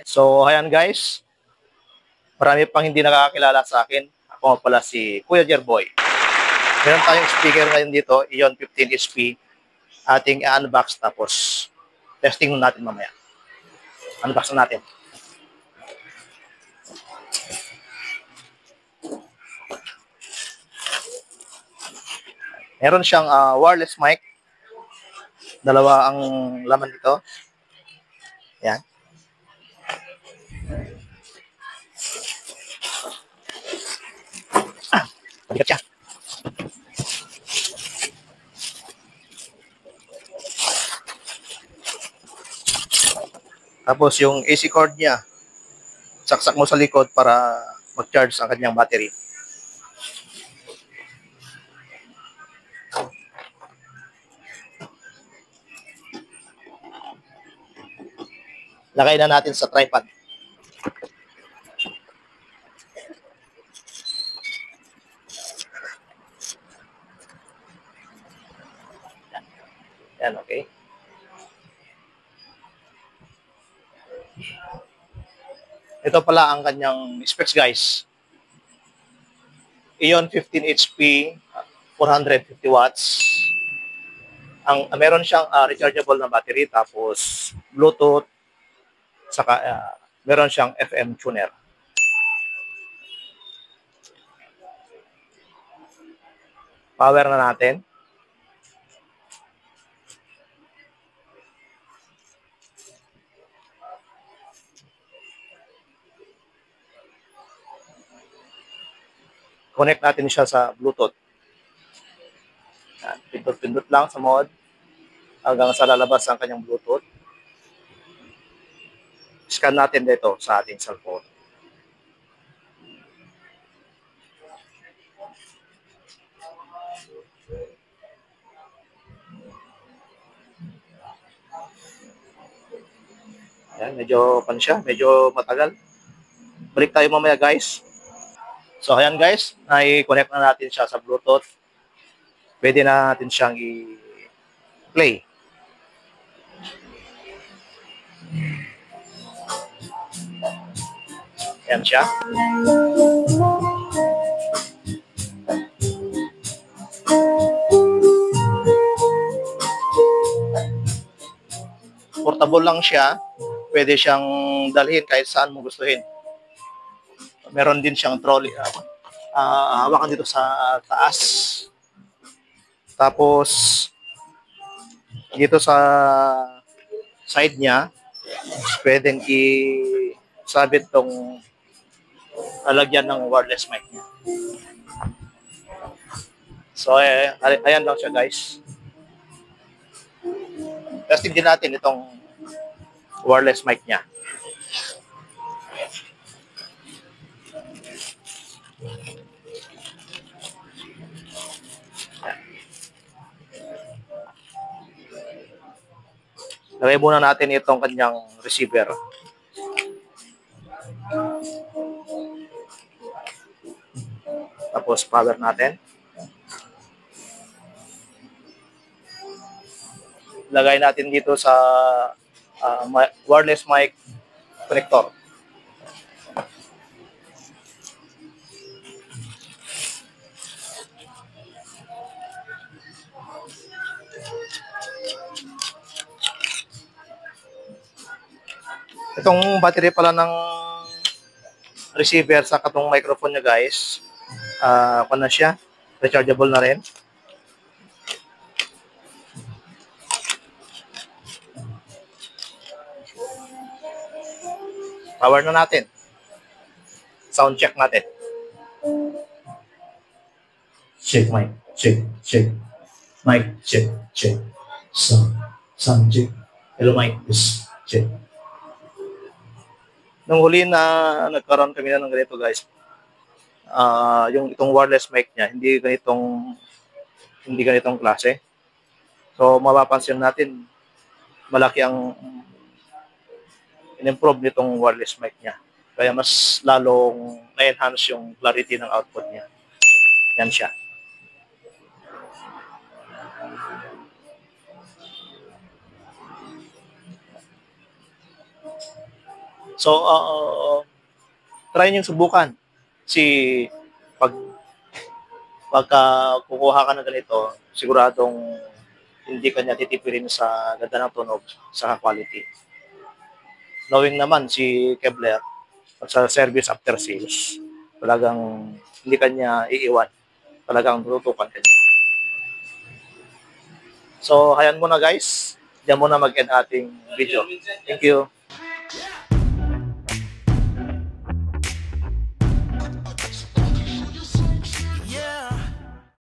So, ayan guys, marami pang hindi nakakakilala sa akin. Ako nga pala si Kuya Jerboy. Meron tayong speaker ngayon dito, Ion 15HP. Ating i-unbox tapos testing natin mamaya. Unbox na natin. Meron siyang wireless mic. Dalawa ang laman dito. Ayan. Mabigat siya. Tapos yung AC cord niya, saksak mo sa likod para mag-charge ang kanyang battery. Lagay na natin sa tripod. Yan, okay. Ito pala ang kanyang specs guys. Ion 15HP, 450 watts. Meron siyang rechargeable na battery, tapos Bluetooth, saka meron siyang FM tuner. Power na natin. Connect natin siya sa Bluetooth. Pindot-pindot lang sa mode hanggang sa lalabas ang kanyang Bluetooth. Scan natin dito sa ating cellphone. Ayan, medyo pan siya, medyo matagal. Balik tayo mamaya guys. So ayan guys, i-connect na natin siya sa Bluetooth. Pwede na natin siyang i-play. Ayan siya. Portable lang siya. Pwede siyang dalhin kahit saan mo gustuhin. Meron din siyang trolley. Hawakan dito sa taas. Tapos, dito sa side niya, pwedeng isabit tong lalagyan ng wireless mic niya. So, ayan lang siya guys. Testing din natin itong wireless mic niya. Lagay muna natin itong kanyang receiver. Tapos power natin. Lagay natin dito sa wireless mic connector. Itong battery pala ng receiver sa katong microphone niya guys, ano na siya, rechargeable na rin. Power na natin. Sound check natin. Check mic, check, check. Mic, check, check. Sound check. Hello mic, yes, check. Nung huli na nagkaroon kami na ng ganito guys, yung itong wireless mic niya, hindi ganitong klase. So mapapansin natin, malaki ang in-improve nitong wireless mic niya. Kaya mas lalong na-enhance yung clarity ng output niya. Yan siya. So, try nyo subukan. Si pag pagka kukuha ka ng ganito, siguradong hindi ka niya titipirin sa ganda ng tunog, sa quality. Knowing naman si Kevlar at sa service after sales, talagang hindi kanya iiwan. Talagang tututukan kanya. So, hayan muna guys. Diyan muna mag-end ating video. Thank you.